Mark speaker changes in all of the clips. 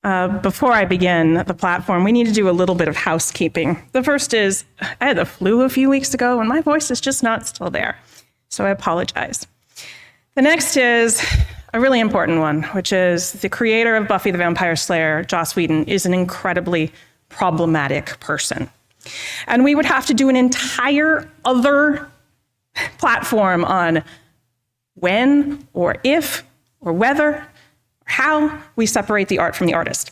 Speaker 1: Before I begin the platform, we need to do a little bit of housekeeping. The first is, I had the flu a few weeks ago, and my voice is just not still there, so I apologize. The next is a really important one, which is the creator of Buffy the Vampire Slayer, Joss Whedon, is an incredibly problematic person. And we would have to do an entire other platform on when or if or whether or how we separate the art from the artist.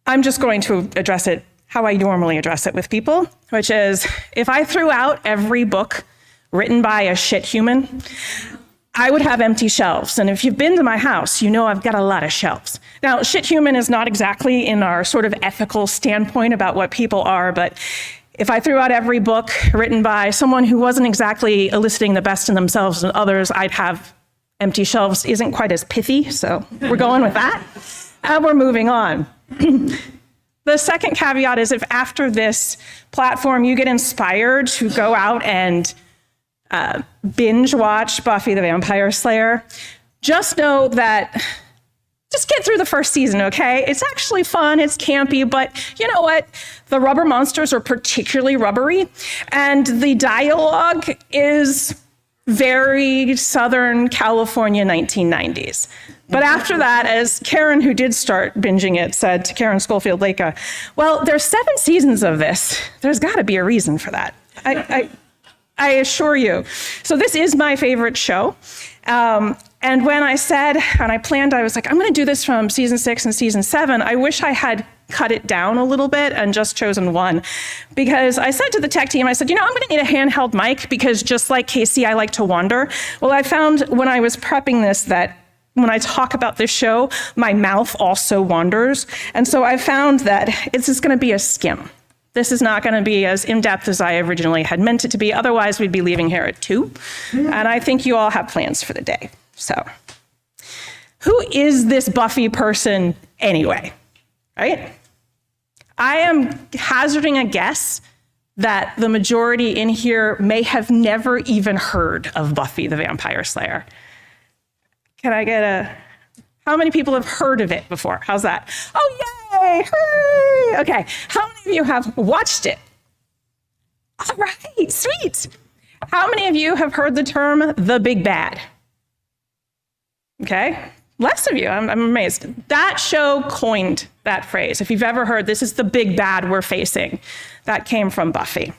Speaker 1: I'm just going to address it how I normally address it with people, which is if I threw out every book written by a shit human, I would have empty shelves. And if you've been to my house, you know I've got a lot of shelves. Now, shit human is not exactly in our sort of ethical standpoint about what people are, but if I threw out every book written by someone who wasn't exactly eliciting the best in themselves and others, I'd have empty shelves. Isn't quite as pithy, so we're going with that. And we're moving on. The second caveat is if after this platform you get inspired to go out and binge watch Buffy the Vampire Slayer, just know that just get through the first season, okay? It's actually fun, it's campy, but you know what? The rubber monsters are particularly rubbery, and the dialogue is very Southern California 1990s. But after that, as Karen, who did start binging it, said to Karen Schofield-Leka, well, there's 7 seasons of this. There's gotta be a reason for that. I assure you. So this is my favorite show. And when I said, and I planned, I was like, I'm gonna do this from season 6 and season 7. I wish I had cut it down a little bit and just chosen one. Because I said to the tech team, I said, I'm gonna need a handheld mic because just like Casey, I like to wander. Well, I found when I was prepping this that when I talk about this show, my mouth also wanders. And so I found that it's just gonna be a skim. This is not gonna be as in-depth as I originally had meant it to be. Otherwise, we'd be leaving here at 2. And I think you all have plans for the day. So, who is this Buffy person anyway, right? I am hazarding a guess that the majority in here may have never even heard of Buffy the Vampire Slayer. Can I get how many people have heard of it before? How's that? Oh, yay, hooray! Okay, how many of you have watched it? All right, sweet. How many of you have heard the term the big bad? Okay, less of you, I'm amazed. That show coined that phrase. If you've ever heard, this is the big bad we're facing, that came from Buffy.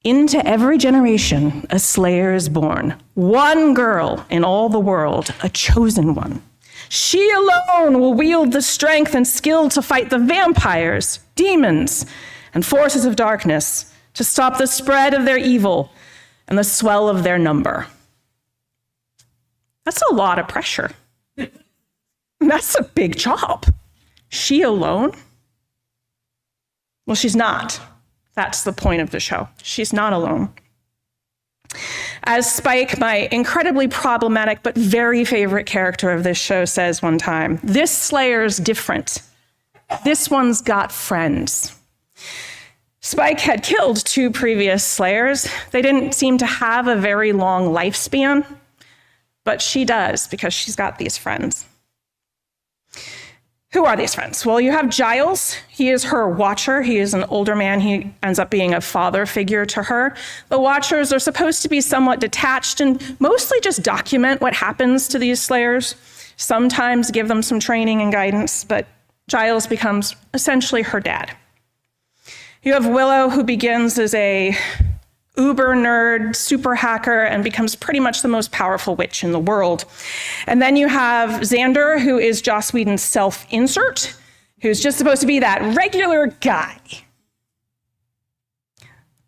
Speaker 1: Into every generation, a slayer is born. One girl in all the world, a chosen one. She alone will wield the strength and skill to fight the vampires, demons, and forces of darkness, to stop the spread of their evil and the swell of their number. That's a lot of pressure. That's a big job. She alone? Well, she's not. That's the point of the show. She's not alone. As Spike, my incredibly problematic but very favorite character of this show, says one time, this Slayer's different. This one's got friends. Spike had killed 2 previous Slayers. They didn't seem to have a very long lifespan. But she does, because she's got these friends. Who are these friends? Well, you have Giles. He is her watcher. He is an older man. He ends up being a father figure to her. The watchers are supposed to be somewhat detached and mostly just document what happens to these Slayers, sometimes give them some training and guidance, but Giles becomes essentially her dad. You have Willow, who begins as a uber nerd, super hacker, and becomes pretty much the most powerful witch in the world. And then you have Xander, who is Joss Whedon's self-insert, who's just supposed to be that regular guy.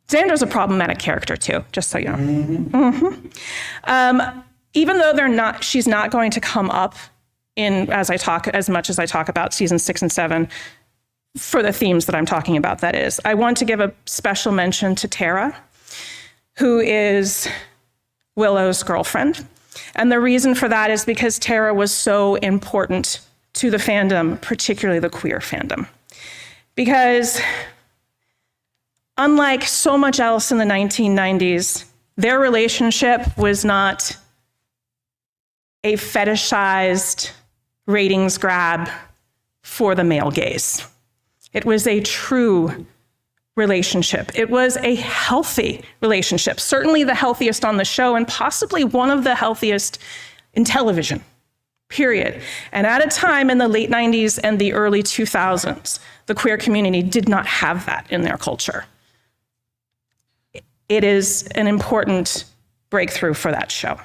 Speaker 1: Xander's a problematic character too, just so you know. Even though she's not going to come up in as much as I talk about season 6 and 7, for the themes that I'm talking about, that is. I want to give a special mention to Tara, who is Willow's girlfriend. And the reason for that is because Tara was so important to the fandom, particularly the queer fandom. Because unlike so much else in the 1990s, their relationship was not a fetishized ratings grab for the male gaze. It was a true relationship. It was a healthy relationship, certainly the healthiest on the show and possibly one of the healthiest in television, period. And at a time in the late 90s and the early 2000s, the queer community did not have that in their culture. It is an important breakthrough for that show.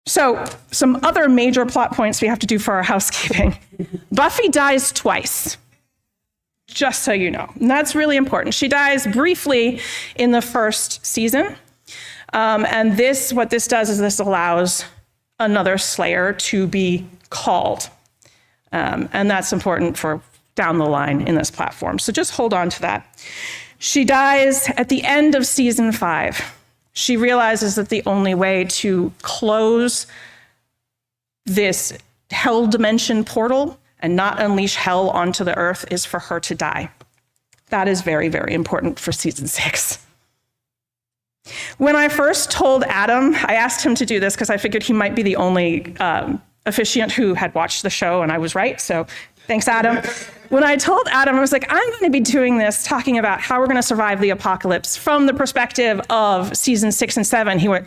Speaker 1: So, some other major plot points we have to do for our housekeeping. Buffy dies twice, just so you know. And that's really important. She dies briefly in the first season. And what this does is this allows another Slayer to be called. And that's important for down the line in this platform. So just hold on to that. She dies at the end of season 5. She realizes that the only way to close this hell dimension portal and not unleash hell onto the earth is for her to die. That is very, very important for season 6. When I first told Adam, I asked him to do this because I figured he might be the only officiant who had watched the show, and I was right, so thanks, Adam. When I told Adam, I was like, I'm going to be doing this, talking about how we're going to survive the apocalypse from the perspective of season 6 and 7. He went,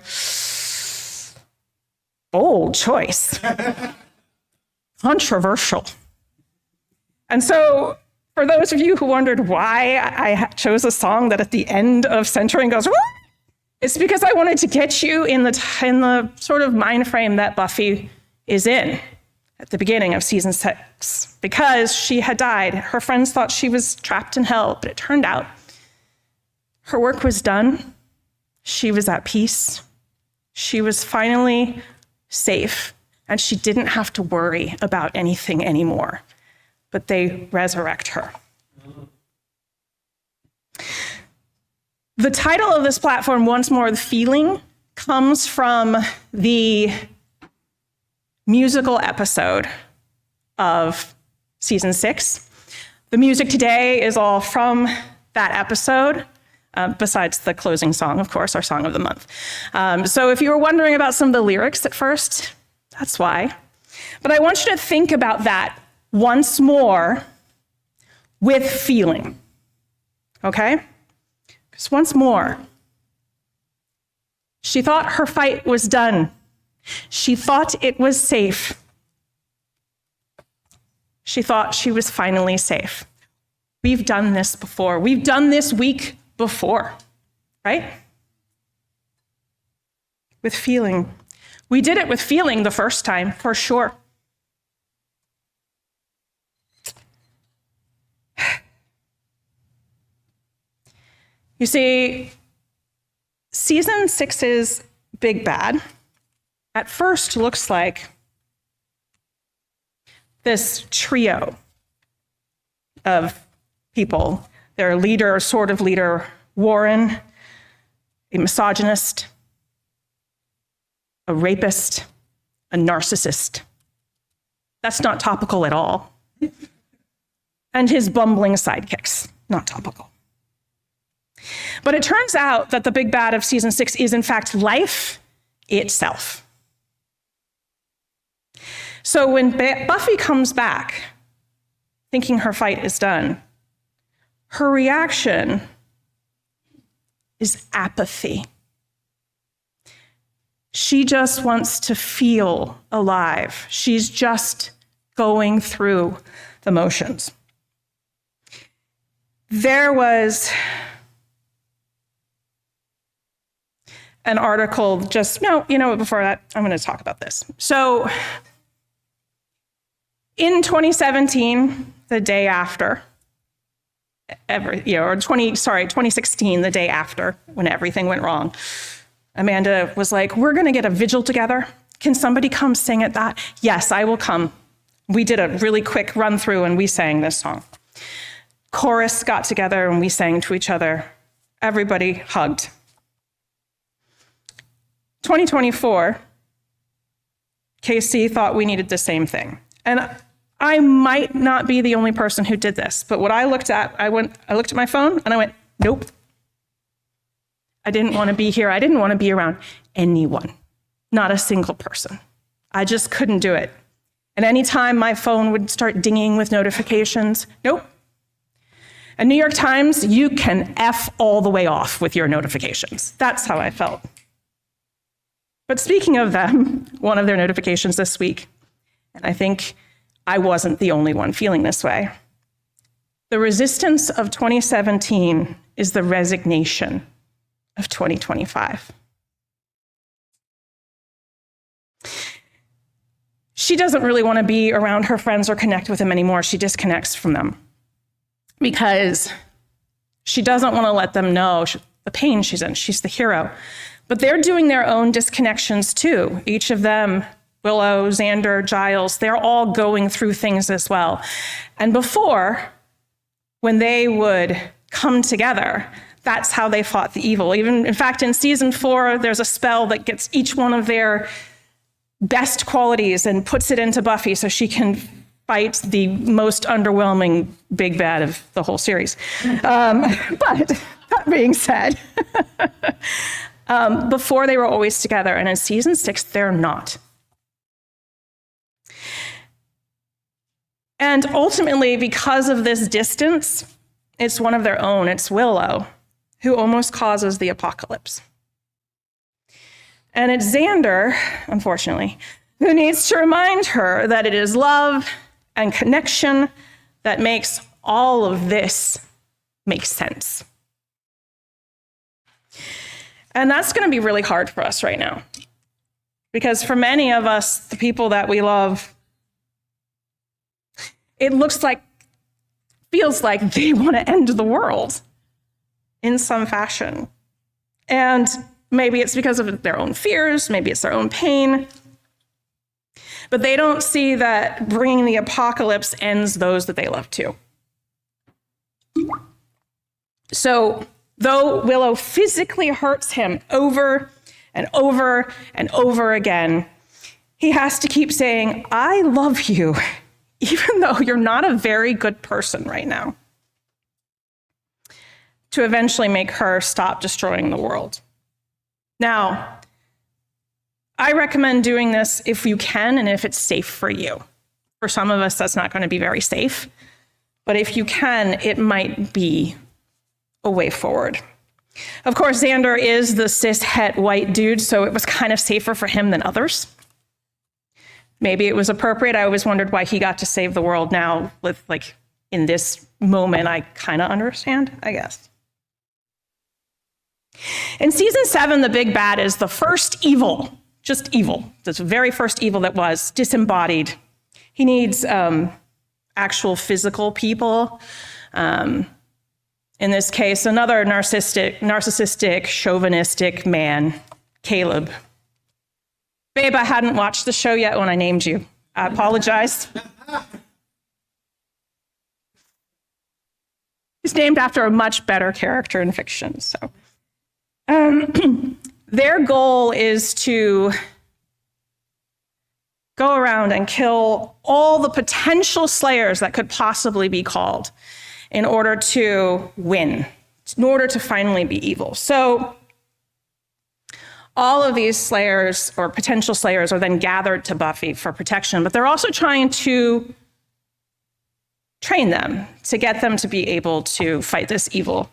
Speaker 1: bold choice. Controversial. And so, for those of you who wondered why I chose a song that at the end of Centering goes, woo! It's because I wanted to get you in the sort of mind frame that Buffy is in at the beginning of season 6. Because she had died, her friends thought she was trapped in hell, but it turned out her work was done. She was at peace. She was finally safe, and she didn't have to worry about anything anymore. But they resurrect her. The title of this platform, Once More, The Feeling, comes from the musical episode of season 6. The music today is all from that episode, besides the closing song, of course, our song of the month. So if you were wondering about some of the lyrics at first, that's why. But I want you to think about that once more with feeling, okay? Because once more, she thought her fight was done. She thought it was safe. She thought she was finally safe. We've done this before. We've done this week before, right? With feeling. We did it with feeling the first time, for sure. You see, season 6's Big Bad at first looks like this trio of people. Their leader, sort of leader, Warren, a misogynist, a rapist, a narcissist. That's not topical at all. And his bumbling sidekicks, not topical. But it turns out that the big bad of season 6 is, in fact, life itself. So when Buffy comes back, thinking her fight is done, her reaction is apathy. She just wants to feel alive. She's just going through the motions. There was an article before that, I'm going to talk about this. So in 2017, the day after, 2016, the day after, when everything went wrong, Amanda was like, we're going to get a vigil together. Can somebody come sing at that? Yes, I will come. We did a really quick run through and we sang this song. Chorus got together and we sang to each other. Everybody hugged. 2024, KC thought we needed the same thing. And I might not be the only person who did this, but what I looked at, I looked at my phone and I went, nope. I didn't want to be here. I didn't want to be around anyone Not a single person. I just couldn't do it. And anytime my phone would start dinging with notifications, nope. And New York Times, you can F all the way off with your notifications. That's how I felt. But speaking of them, one of their notifications this week, and I think I wasn't the only one feeling this way. The resistance of 2017 is the resignation of 2025. She doesn't really want to be around her friends or connect with them anymore. She disconnects from them because she doesn't want to let them know the pain she's in. She's the hero. But they're doing their own disconnections too. Each of them, Willow, Xander, Giles, they're all going through things as well. And before, when they would come together, that's how they fought the evil. Even, in fact, in season 4, there's a spell that gets each one of their best qualities and puts it into Buffy so she can fight the most underwhelming big bad of the whole series. But that being said, before they were always together, and in season 6, they're not. And ultimately, because of this distance, it's one of their own. It's Willow, who almost causes the apocalypse. And it's Xander, unfortunately, who needs to remind her that it is love and connection that makes all of this make sense. And that's going to be really hard for us right now. Because for many of us, the people that we love, it feels like they want to end the world in some fashion. And maybe it's because of their own fears, maybe it's their own pain. But they don't see that bringing the apocalypse ends those that they love too. So, though Willow physically hurts him over and over and over again, he has to keep saying, I love you, even though you're not a very good person right now, to eventually make her stop destroying the world. Now, I recommend doing this if you can and if it's safe for you. For some of us, that's not going to be very safe. But if you can, it might be a way forward. Of course, Xander is the cis-het white dude, so it was kind of safer for him than others. Maybe it was appropriate. I always wondered why he got to save the world now. In this moment, I kind of understand, I guess. In season 7, the big bad is the first evil, just evil. This very first evil that was disembodied. He needs actual physical people. In this case, another narcissistic, chauvinistic man, Caleb. Babe, I hadn't watched the show yet when I named you. I apologize. He's named after a much better character in fiction, so. Their goal is to go around and kill all the potential slayers that could possibly be called in order to win, in order to finally be evil. So all of these slayers or potential slayers are then gathered to Buffy for protection, but they're also trying to train them to get them to be able to fight this evil.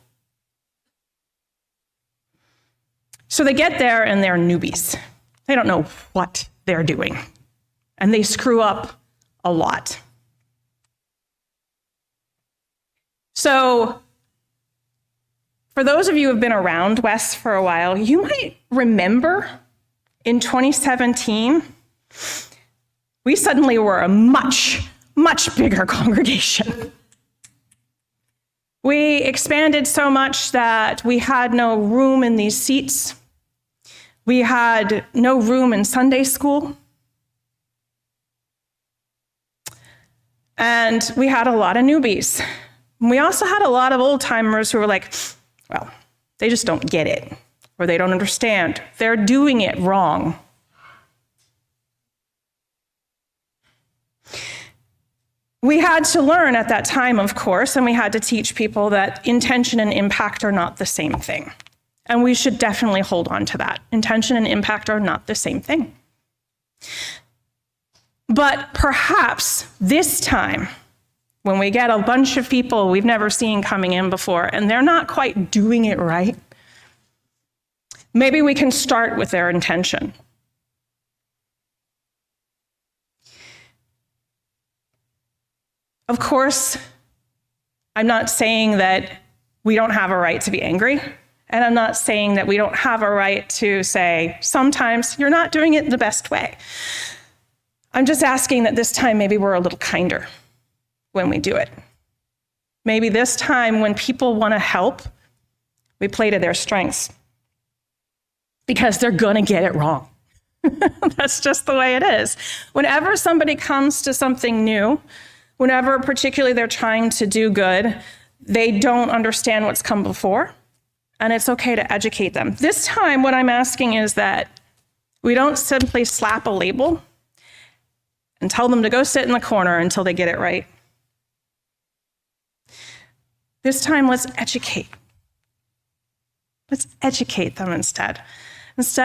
Speaker 1: So they get there and they're newbies. They don't know what they're doing. And they screw up a lot. So for those of you who have been around WES for a while, you might remember in 2017, we suddenly were a much, much bigger congregation. We expanded so much that we had no room in these seats. We had no room in Sunday school. And we had a lot of newbies. We also had a lot of old timers who were like, well, they just don't get it, or they don't understand. They're doing it wrong. We had to learn at that time, of course, and we had to teach people that intention and impact are not the same thing. And we should definitely hold on to that. Intention and impact are not the same thing. But perhaps this time, when we get a bunch of people we've never seen coming in before, and they're not quite doing it right, maybe we can start with their intention. Of course, I'm not saying that we don't have a right to be angry, and I'm not saying that we don't have a right to say, sometimes you're not doing it the best way. I'm just asking that this time maybe we're a little kinder when we do it. Maybe this time when people want to help, we play to their strengths because they're going to get it wrong. That's just the way it is. Whenever somebody comes to something new, whenever particularly they're trying to do good, they don't understand what's come before, and it's okay to educate them. This time, what I'm asking is that we don't simply slap a label and tell them to go sit in the corner until they get it right. This time, let's educate. Let's educate them instead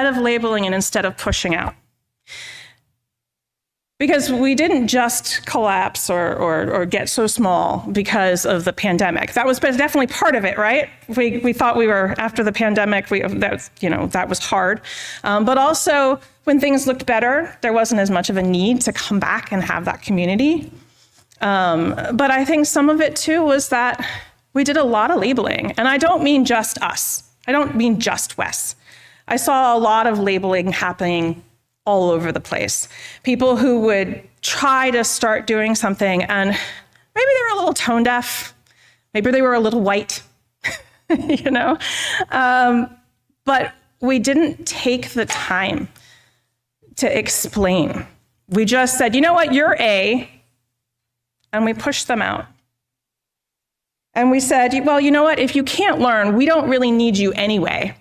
Speaker 1: of labeling and instead of pushing out. Because we didn't just collapse or get so small because of the pandemic. That was definitely part of it, right? We thought we were, after the pandemic, that was hard. But also, when things looked better, there wasn't as much of a need to come back and have that community. But I think some of it too was that we did a lot of labeling. And I don't mean just us. I don't mean just WES. I saw a lot of labeling happening all over the place. People who would try to start doing something and maybe they were a little tone deaf, maybe they were a little white, but we didn't take the time to explain. We just said, you know what, you're A, and we pushed them out. And we said, well, you know what, if you can't learn, we don't really need you anyway.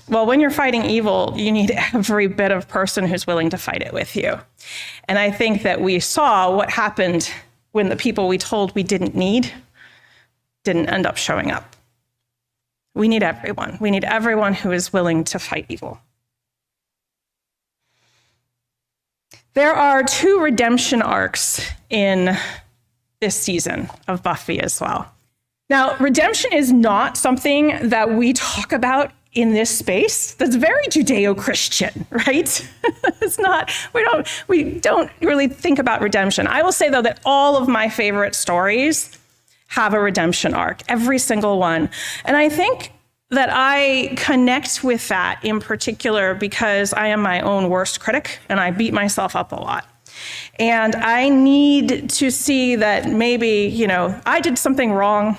Speaker 1: Well, when you're fighting evil, you need every bit of person who's willing to fight it with you. And I think that we saw what happened when the people we told we didn't need didn't end up showing up. We need everyone. We need everyone who is willing to fight evil. There are 2 redemption arcs in this season of Buffy as well. Now, redemption is not something that we talk about in this space. That's very Judeo-Christian, right? It's not, we don't really think about redemption. I will say though that all of my favorite stories have a redemption arc, every single one. And I think that I connect with that in particular because I am my own worst critic and I beat myself up a lot. And I need to see that maybe, I did something wrong,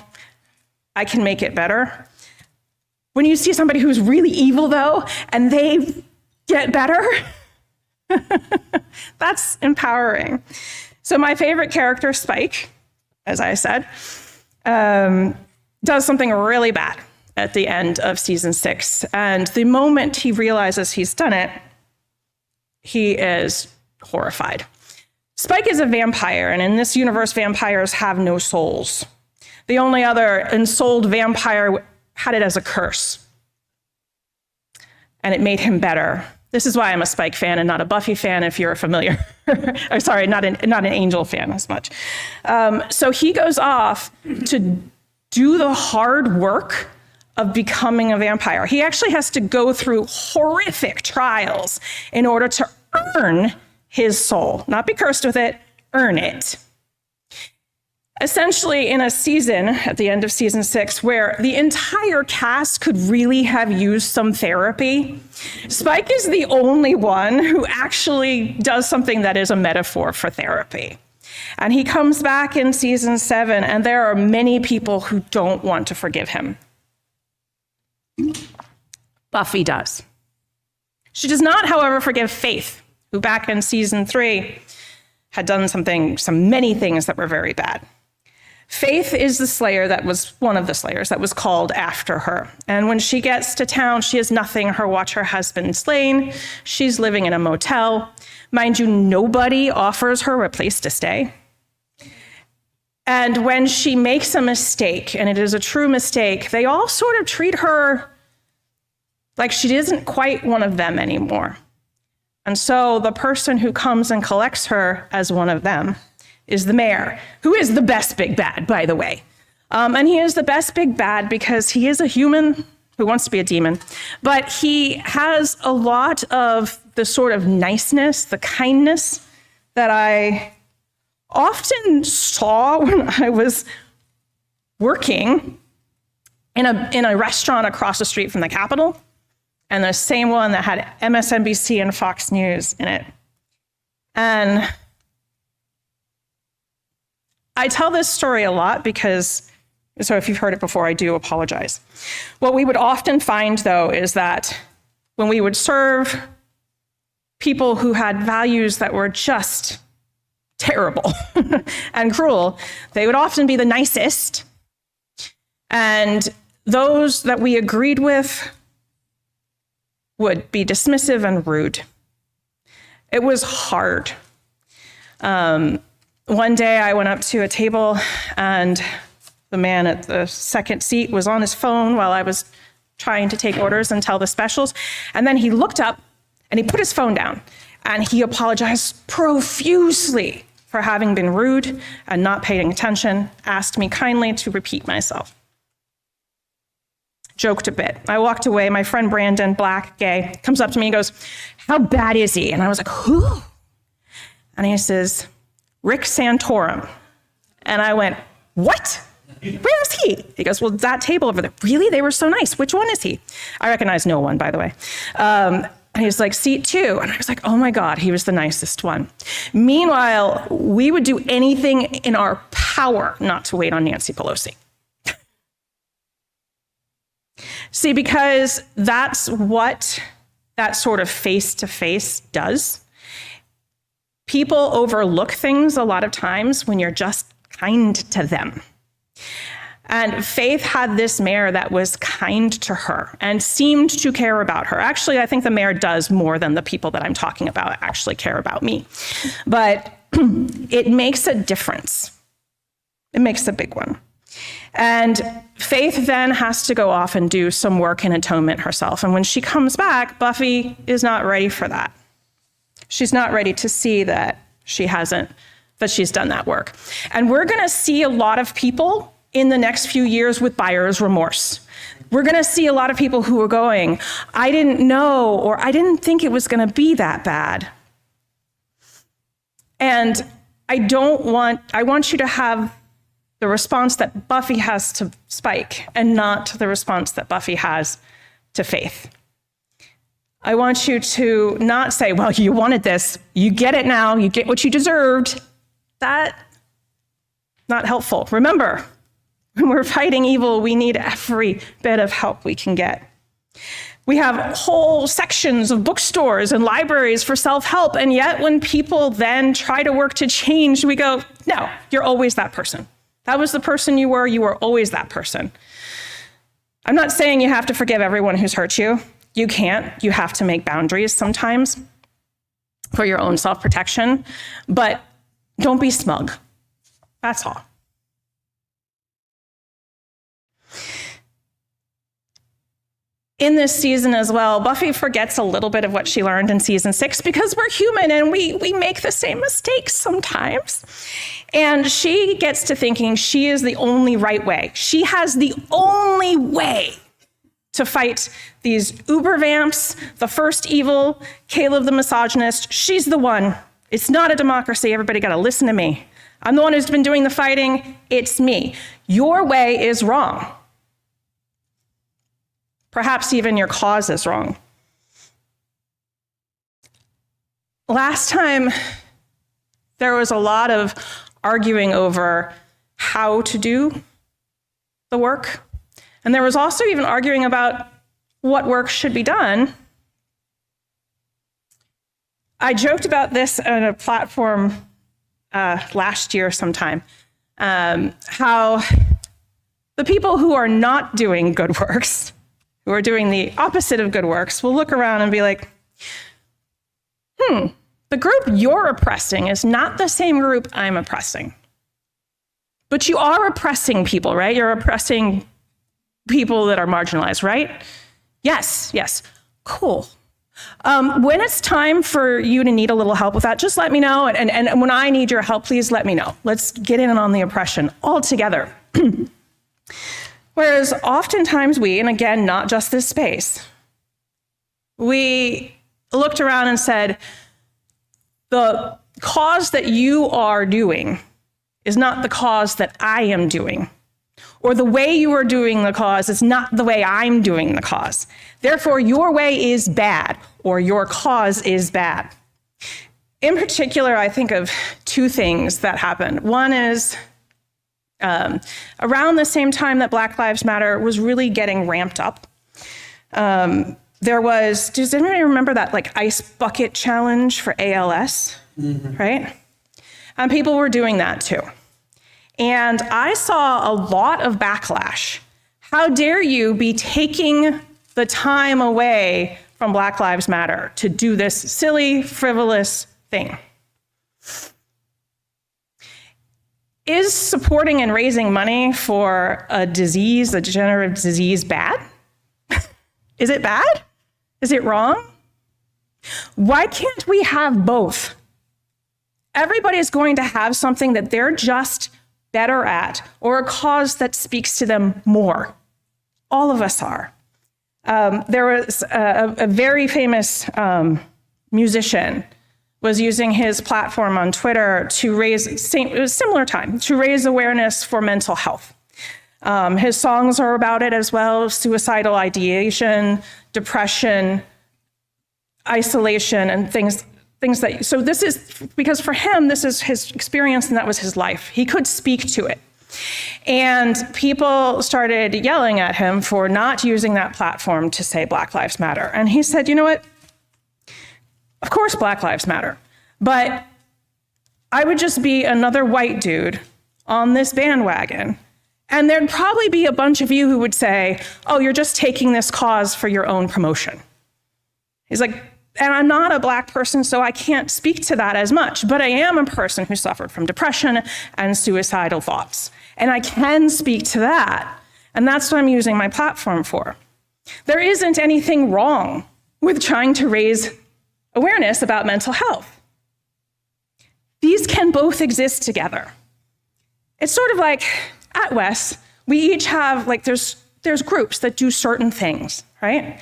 Speaker 1: I can make it better. When you see somebody who's really evil, though, and they get better, that's empowering. So my favorite character, Spike, as I said, does something really bad at the end of season 6. And the moment he realizes he's done it, he is horrified. Spike is a vampire, and in this universe, vampires have no souls. The only other ensouled vampire had it as a curse, and it made him better. This is why I'm a Spike fan and not a Buffy fan, if you're familiar. Or sorry, not an Angel fan as much. So he goes off to do the hard work of becoming a vampire. He actually has to go through horrific trials in order to earn his soul, not be cursed with it, earn it. Essentially, in a season, at the end of season 6, where the entire cast could really have used some therapy, Spike is the only one who actually does something that is a metaphor for therapy. And he comes back in season 7, and there are many people who don't want to forgive him. Buffy does. She does not, however, forgive Faith, who back in season 3 had done many things that were very bad. Faith is the slayer that was one of the slayers that was called after her. And when she gets to town, she has nothing. Watch her husband slain. She's living in a motel. Mind you, nobody offers her a place to stay. And when she makes a mistake, and it is a true mistake, they all sort of treat her like she isn't quite one of them anymore. And so the person who comes and collects her as one of them is the mayor, who is the best big bad, by the way. And he is the best big bad because he is a human who wants to be a demon, but he has a lot of the sort of niceness, the kindness that I often saw when I was working in a restaurant across the street from the Capitol, and the same one that had MSNBC and Fox News in it. And I tell this story a lot because, so if you've heard it before, I do apologize. What we would often find, though, is that when we would serve people who had values that were just terrible and cruel, they would often be the nicest. And those that we agreed with would be dismissive and rude. It was hard. One day I went up to a table and the man at the second seat was on his phone while I was trying to take orders and tell the specials. And then he looked up and he put his phone down and he apologized profusely for having been rude and not paying attention, asked me kindly to repeat myself. Joked a bit. I walked away. My friend Brandon, black, gay, comes up to me and goes, "How bad is he?" And I was like, "Who?" And he says, "Rick Santorum." And I went, "What? Where is he?" He goes, "Well, that table over there." "Really? They were so nice. Which one is he?" I recognize no one, by the way. And he was like, "Seat 2." And I was like, oh my God, he was the nicest one. Meanwhile, we would do anything in our power not to wait on Nancy Pelosi. See, because that's what that sort of face-to-face does. People overlook things a lot of times when you're just kind to them. And Faith had this mayor that was kind to her and seemed to care about her. Actually, I think the mayor does more than the people that I'm talking about actually care about me. But it makes a difference. It makes a big one. And Faith then has to go off and do some work in atonement herself. And when she comes back, Buffy is not ready for that. She's not ready to see that she's done that work. And we're going to see a lot of people in the next few years with buyer's remorse. We're going to see a lot of people who are going, "I didn't know," or "I didn't think it was going to be that bad." And I want you to have the response that Buffy has to Spike and not the response that Buffy has to Faith. I want you to not say, "Well, you wanted this, you get it now, you get what you deserved." That's not helpful. Remember, when we're fighting evil, we need every bit of help we can get. We have whole sections of bookstores and libraries for self-help, and yet when people then try to work to change, we go, "No, you're always that person. That was the person you were always that person." I'm not saying you have to forgive everyone who's hurt you. You can't. You have to make boundaries sometimes for your own self-protection, but don't be smug. That's all. In this season as well, Buffy forgets a little bit of what she learned in season 6 because we're human and we make the same mistakes sometimes. And she gets to thinking she is the only right way. She has the only way to fight these uber vamps, the first evil, Caleb the misogynist. She's the one. It's not a democracy. Everybody got to listen to me. I'm the one who's been doing the fighting. It's me. Your way is wrong. Perhaps even your cause is wrong. Last time, there was a lot of arguing over how to do the work. And there was also even arguing about what work should be done. I joked about this on a platform last year sometime, how the people who are not doing good works, who are doing the opposite of good works, will look around and be like, the group you're oppressing is not the same group I'm oppressing. But you are oppressing people, right? You're oppressing people that are marginalized, right? Yes, yes. Cool. When it's time for you to need a little help with that, just let me know. And when I need your help, please let me know. Let's get in on the oppression all together. Whereas oftentimes we, and again, not just this space, we looked around and said, the cause that you are doing is not the cause that I am doing. Or the way you are doing the cause is not the way I'm doing the cause. Therefore, your way is bad, or your cause is bad. In particular, I think of two things that happened. One is around the same time that Black Lives Matter was really getting ramped up. Does anybody remember that like ice bucket challenge for ALS, right? And people were doing that too. And I saw a lot of backlash. How dare you be taking the time away from Black Lives Matter to do this silly, frivolous thing? Is supporting and raising money for a disease, a degenerative disease, bad? Is it bad? Is it wrong? Why can't we have both? Everybody's going to have something that they're just better at, or a cause that speaks to them more. All of us are. There was a very famous musician was using his platform on Twitter to raise, it was similar time, to raise awareness for mental health. His songs are about it as well, suicidal ideation, depression, isolation, and things that, so this is, because for him, this is his experience and that was his life. He could speak to it. And people started yelling at him for not using that platform to say Black Lives Matter. And he said, you know what? Of course Black Lives Matter, but I would just be another white dude on this bandwagon. And there'd probably be a bunch of you who would say, oh, you're just taking this cause for your own promotion. He's like, and I'm not a Black person, so I can't speak to that as much, but I am a person who suffered from depression and suicidal thoughts. And I can speak to that. And that's what I'm using my platform for. There isn't anything wrong with trying to raise awareness about mental health. These can both exist together. It's sort of like at WES, we each have, like, there's groups that do certain things, right?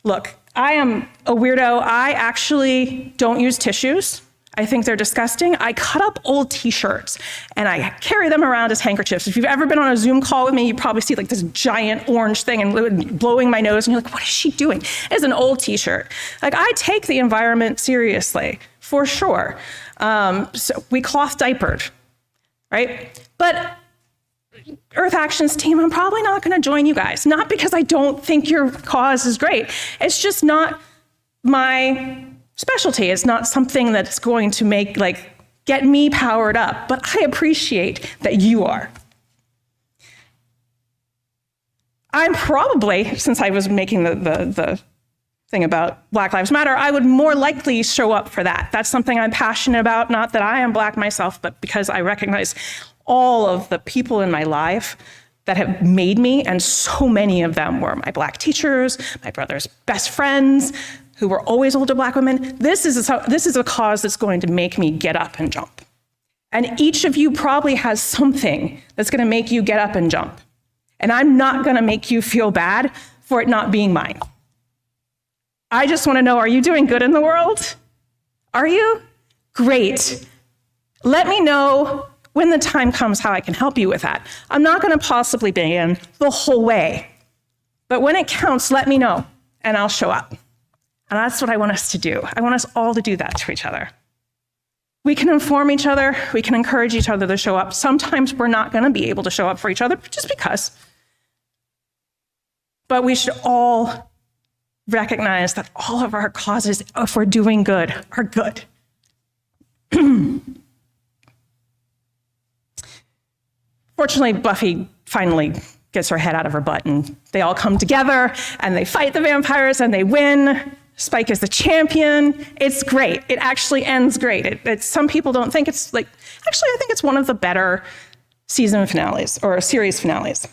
Speaker 1: Look, I am a weirdo. I actually don't use tissues. I think they're disgusting. I cut up old t-shirts and I carry them around as handkerchiefs. If you've ever been on a Zoom call with me, you probably see like this giant orange thing and blowing my nose and you're like, what is she doing? It's an old t-shirt. Like, I take the environment seriously, for sure. So we cloth diapered, right? But Earth Action's team, I'm probably not gonna join you guys. Not because I don't think your cause is great. It's just not my specialty. It's not something that's going to make, like, get me powered up, but I appreciate that you are. I'm probably, since I was making the thing about Black Lives Matter, I would more likely show up for that. That's something I'm passionate about, not that I am Black myself, but because I recognize all of the people in my life that have made me, and so many of them were my Black teachers, my brother's best friends, who were always older Black women. This is a cause that's going to make me get up and jump. And each of you probably has something that's gonna make you get up and jump. And I'm not gonna make you feel bad for it not being mine. I just wanna know, are you doing good in the world? Are you? Great. Let me know when the time comes how I can help you with that. I'm not gonna possibly be in the whole way, but when it counts, let me know and I'll show up. And that's what I want us to do. I want us all to do that to each other. We can inform each other, we can encourage each other to show up. Sometimes we're not gonna be able to show up for each other just because. But we should all recognize that all of our causes, if we're doing good, are good. Fortunately, Buffy finally gets her head out of her butt and they all come together and they fight the vampires and they win. Spike is the champion. It's great. It actually ends great. Some people don't think it's like, actually, I think it's one of the better season finales or series finales.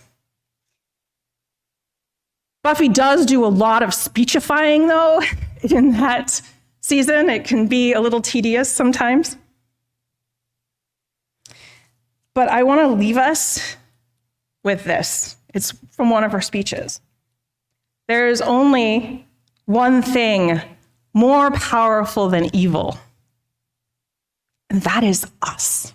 Speaker 1: Buffy does do a lot of speechifying, though, in that season. It can be a little tedious sometimes. But I want to leave us with this. It's from one of her speeches. There is only one thing more powerful than evil, and that is us.